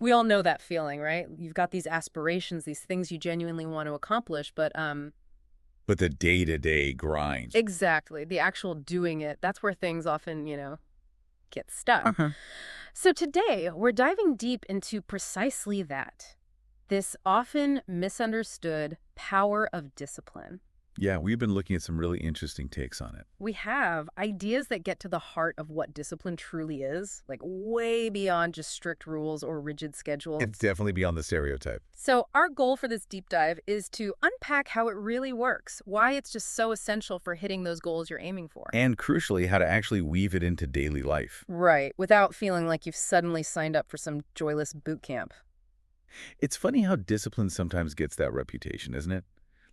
We all know that feeling, right? You've got these aspirations, these things you genuinely want to accomplish, but But the day-to-day grind. exactly, the actual doing it, that's where things often, get stuck. Uh-huh. So today, we're diving deep into precisely that. This often misunderstood power of discipline. Yeah, we've been looking at some really interesting takes on it. We have ideas that get to the heart of what discipline truly is, like way beyond just strict rules or rigid schedules. It's definitely beyond the stereotype. So, our goal for this deep dive is to unpack how it really works, why it's just so essential for hitting those goals you're aiming for. And crucially, how to actually weave it into daily life. Right, without feeling like you've suddenly signed up for some joyless boot camp. It's funny how discipline sometimes gets that reputation, isn't it?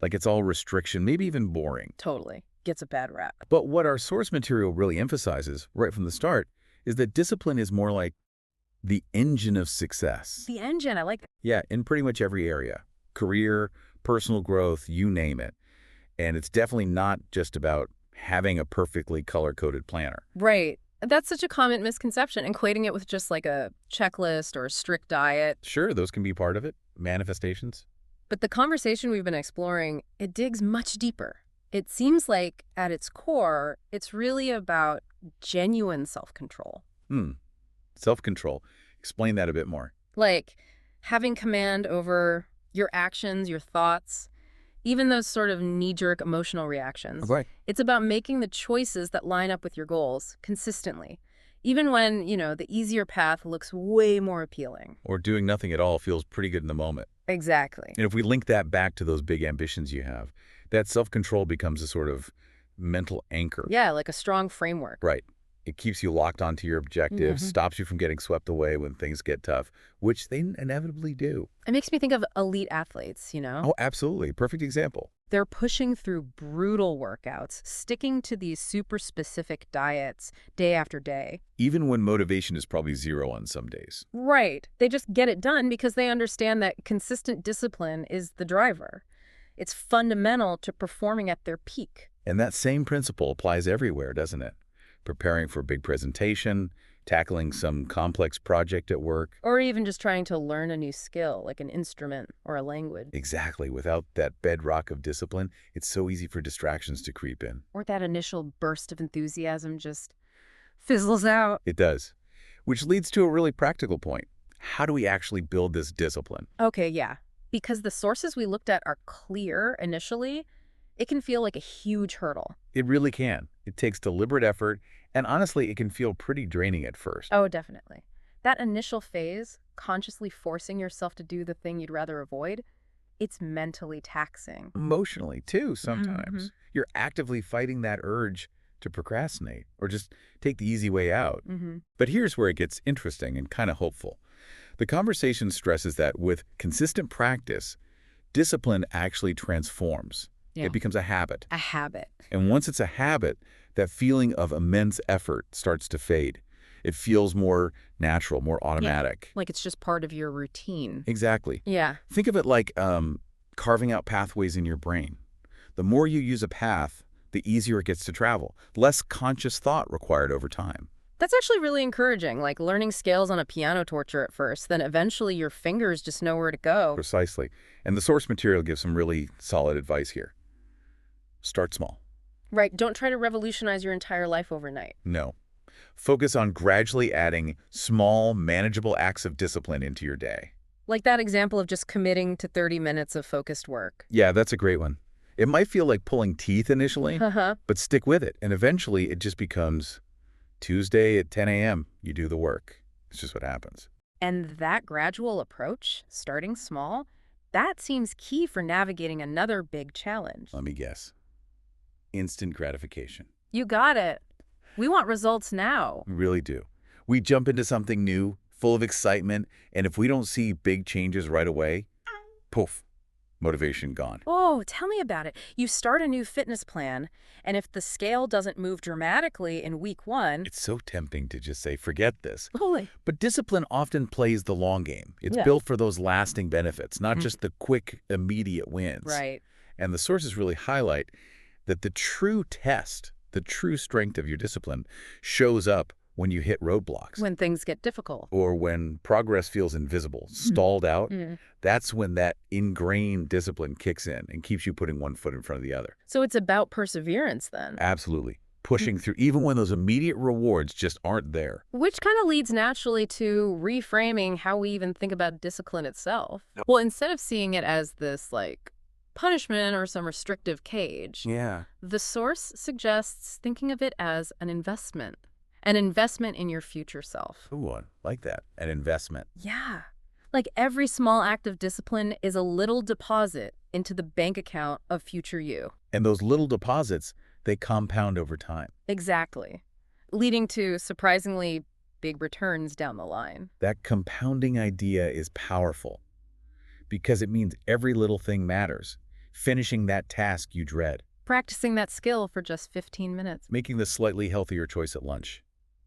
Like it's all restriction, maybe even boring. Totally. Gets a bad rap. But what our source material really emphasizes, right from the start, is that discipline is more like the engine of success. The engine, I like that. Yeah, in pretty much every area. Career, personal growth, you name it. And it's definitely not just about having a perfectly color-coded planner. Right. That's such a common misconception, equating it with just like a checklist or a strict diet. Sure, those can be part of it, manifestations. But the conversation we've been exploring, it digs much deeper. It seems like at its core, it's really about genuine self-control. Self-control. Explain that a bit more. Like having command over your actions, your thoughts, even those sort of knee-jerk emotional reactions. Okay. It's about making the choices that line up with your goals consistently, even when, the easier path looks way more appealing. Or doing nothing at all feels pretty good in the moment. Exactly. And if we link that back to those big ambitions you have, that self-control becomes a sort of mental anchor. Yeah, like a strong framework. Right. It keeps you locked onto your objectives, stops you from getting swept away when things get tough, which they inevitably do. It makes me think of elite athletes, Oh, absolutely. Perfect example. They're pushing through brutal workouts, sticking to these super specific diets day after day. Even when motivation is probably zero on some days. Right. They just get it done because they understand that consistent discipline is the driver. It's fundamental to performing at their peak. And that same principle applies everywhere, doesn't it? Preparing for a big presentation, tackling some complex project at work. Or even just trying to learn a new skill, like an instrument or a language. Exactly. Without that bedrock of discipline, it's so easy for distractions to creep in. Or that initial burst of enthusiasm just fizzles out. It does. Which leads to a really practical point. How do we actually build this discipline? Okay, yeah. Because the sources we looked at are clear initially, it can feel like a huge hurdle. It really can. It takes deliberate effort, and honestly, it can feel pretty draining at first. Oh, definitely. That initial phase, consciously forcing yourself to do the thing you'd rather avoid, it's mentally taxing. Emotionally, too, sometimes. You're actively fighting that urge to procrastinate or just take the easy way out. But here's where it gets interesting and kind of hopeful. The conversation stresses that with consistent practice, discipline actually transforms. Yeah. It becomes a habit. A habit. And once it's a habit, that feeling of immense effort starts to fade. It feels more natural, more automatic. Like it's just part of your routine. Exactly. Yeah. Think of it like carving out pathways in your brain. The more you use a path, the easier it gets to travel. Less conscious thought required over time. That's actually really encouraging, like learning scales on a piano torture at first, then eventually your fingers just know where to go. Precisely. And the source material gives some really solid advice here. Start small. Right, don't try to revolutionize your entire life overnight. No. Focus on gradually adding small, manageable acts of discipline into your day. Like that example of just committing to 30 minutes of focused work. Yeah, that's a great one. It might feel like pulling teeth initially, Uh-huh. but stick with it. And eventually it just becomes Tuesday at 10 a.m. You do the work. It's just what happens. And that gradual approach, starting small, that seems key for navigating another big challenge. Let me guess. Instant gratification. You got it. We want results now. We really do. We jump into something new, full of excitement, and if we don't see big changes right away, poof, motivation gone. Oh, tell me about it. You start a new fitness plan, and if the scale doesn't move dramatically in week 1... It's so tempting to just say, forget this. Holy. But discipline often plays the long game. It's Yeah. built for those lasting benefits, not just the quick, immediate wins. Right. And the sources really highlight that the true test, the true strength of your discipline shows up when you hit roadblocks. When things get difficult. Or when progress feels invisible, stalled out, that's when that ingrained discipline kicks in and keeps you putting one foot in front of the other. So it's about perseverance then. Absolutely. Pushing through even when those immediate rewards just aren't there. Which kind of leads naturally to reframing how we even think about discipline itself. Well, instead of seeing it as this, like, punishment or some restrictive cage, the source suggests thinking of it as an investment in your future self. Ooh, I like that. An investment. Yeah. Like every small act of discipline is a little deposit into the bank account of future you. And those little deposits, they compound over time. Exactly. Leading to surprisingly big returns down the line. That compounding idea is powerful because it means every little thing matters. Finishing that task you dread. Practicing that skill for just 15 minutes. Making the slightly healthier choice at lunch.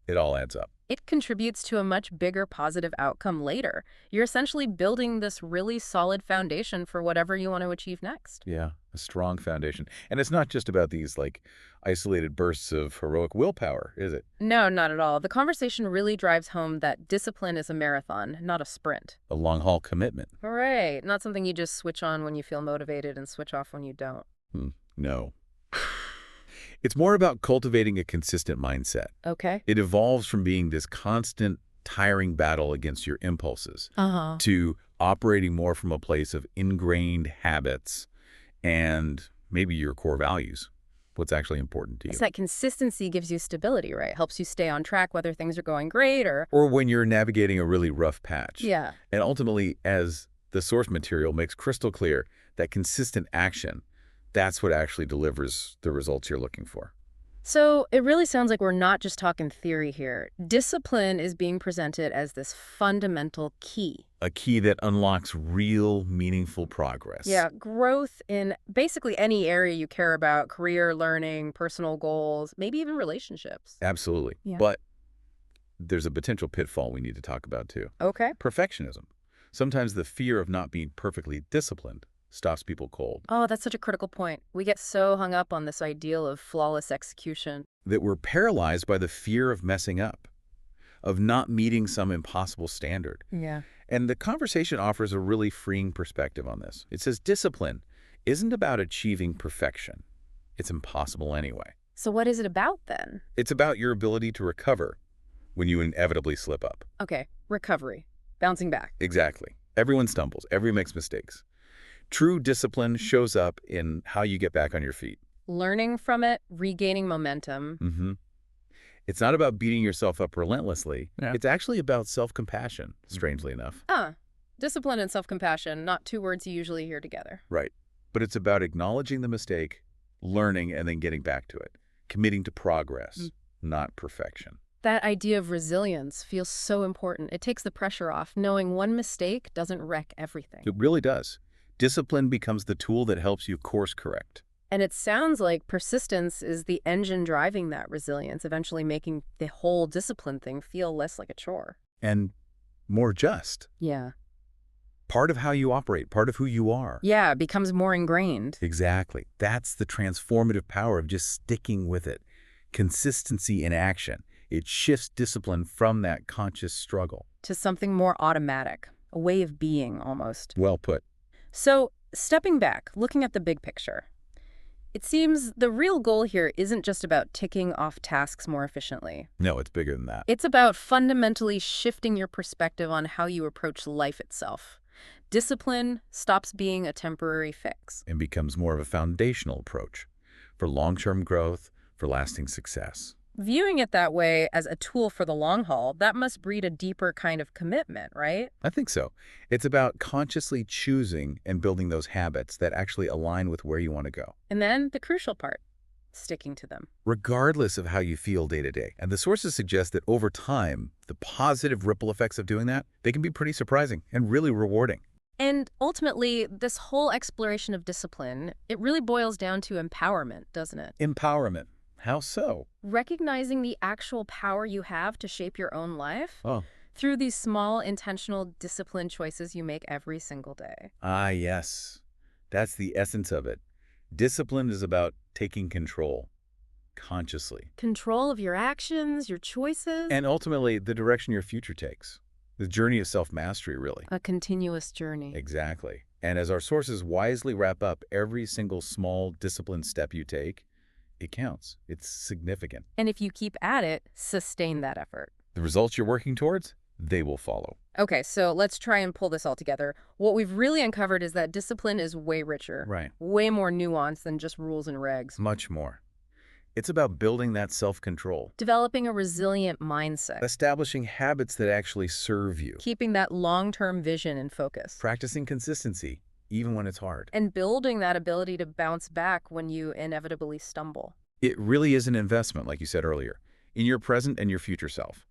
It all adds up. It contributes to a much bigger positive outcome later. You're essentially building this really solid foundation for whatever you want to achieve next. Yeah, a strong foundation. And it's not just about these, like, isolated bursts of heroic willpower, is it? No, not at all. The conversation really drives home that discipline is a marathon, not a sprint. A long-haul commitment. Right. Not something you just switch on when you feel motivated and switch off when you don't. No. It's more about cultivating a consistent mindset. Okay. It evolves from being this constant, tiring battle against your impulses to operating more from a place of ingrained habits and maybe your core values, what's actually important to you. It's that consistency gives you stability, right? Helps you stay on track whether things are going great or when you're navigating a really rough patch. Yeah. And ultimately, as the source material makes crystal clear, that consistent action, that's what actually delivers the results you're looking for. So it really sounds like we're not just talking theory here. Discipline is being presented as this fundamental key. A key that unlocks real, meaningful progress. Yeah, growth in basically any area you care about, career, learning, personal goals, maybe even relationships. Absolutely. Yeah. But there's a potential pitfall we need to talk about too. Okay. Perfectionism. Sometimes the fear of not being perfectly disciplined stops people cold. Oh, that's such a critical point. We get so hung up on this ideal of flawless execution. That we're paralyzed by the fear of messing up, of not meeting some impossible standard. Yeah. And the conversation offers a really freeing perspective on this. It says discipline isn't about achieving perfection. It's impossible anyway. So what is it about then? It's about your ability to recover when you inevitably slip up. Okay, recovery, bouncing back. Exactly. Everyone stumbles. Everyone makes mistakes. True discipline shows up in how you get back on your feet. Learning from it, regaining momentum. It's not about beating yourself up relentlessly. Yeah. It's actually about self-compassion, strangely enough. Discipline and self-compassion, not two words you usually hear together. Right. But it's about acknowledging the mistake, learning, and then getting back to it. Committing to progress, not perfection. That idea of resilience feels so important. It takes the pressure off, knowing one mistake doesn't wreck everything. It really does. Discipline becomes the tool that helps you course correct. And it sounds like persistence is the engine driving that resilience, eventually making the whole discipline thing feel less like a chore. And more just. Yeah. Part of how you operate, part of who you are. Yeah, it becomes more ingrained. Exactly. That's the transformative power of just sticking with it. Consistency in action. It shifts discipline from that conscious struggle. To something more automatic, a way of being almost. Well put. So, stepping back, looking at the big picture, it seems the real goal here isn't just about ticking off tasks more efficiently. No, it's bigger than that. It's about fundamentally shifting your perspective on how you approach life itself. Discipline stops being a temporary fix. And becomes more of a foundational approach for long-term growth, for lasting success. Viewing it that way as a tool for the long haul, that must breed a deeper kind of commitment, right? I think so. It's about consciously choosing and building those habits that actually align with where you want to go. And then the crucial part, sticking to them. Regardless of how you feel day to day. And the sources suggest that over time, the positive ripple effects of doing that, they can be pretty surprising and really rewarding. And ultimately, this whole exploration of discipline, it really boils down to empowerment, doesn't it? Empowerment. How so? Recognizing the actual power you have to shape your own life through these small, intentional, disciplined choices you make every single day. Ah, yes. That's the essence of it. Discipline is about taking control. consciously. Control of your actions, your choices. And ultimately, the direction your future takes. The journey of self-mastery, really. A continuous journey. Exactly. And as our sources wisely wrap up every single small disciplined step you take, it counts. It's significant. And if you keep at it, sustain that effort. The results you're working towards, they will follow. Okay, so let's try and pull this all together. What we've really uncovered is that discipline is way richer. Right. Way more nuanced than just rules and regs. Much more. It's about building that self-control. Developing a resilient mindset. Establishing habits that actually serve you. Keeping that long-term vision in focus. Practicing consistency, even when it's hard. And building that ability to bounce back when you inevitably stumble. It really is an investment, like you said earlier, in your present and your future self.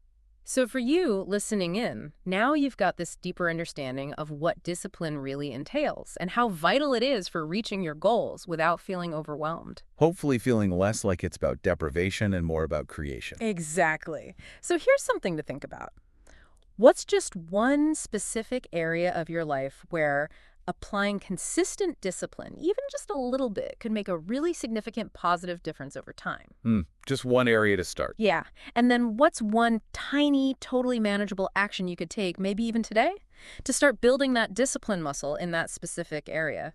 So for you, listening in, now you've got this deeper understanding of what discipline really entails and how vital it is for reaching your goals without feeling overwhelmed. Hopefully feeling less like it's about deprivation and more about creation. Exactly. So here's something to think about. What's just one specific area of your life where applying consistent discipline, even just a little bit, could make a really significant positive difference over time? Just one area to start. Yeah. And then what's one tiny, totally manageable action you could take, maybe even today, to start building that discipline muscle in that specific area?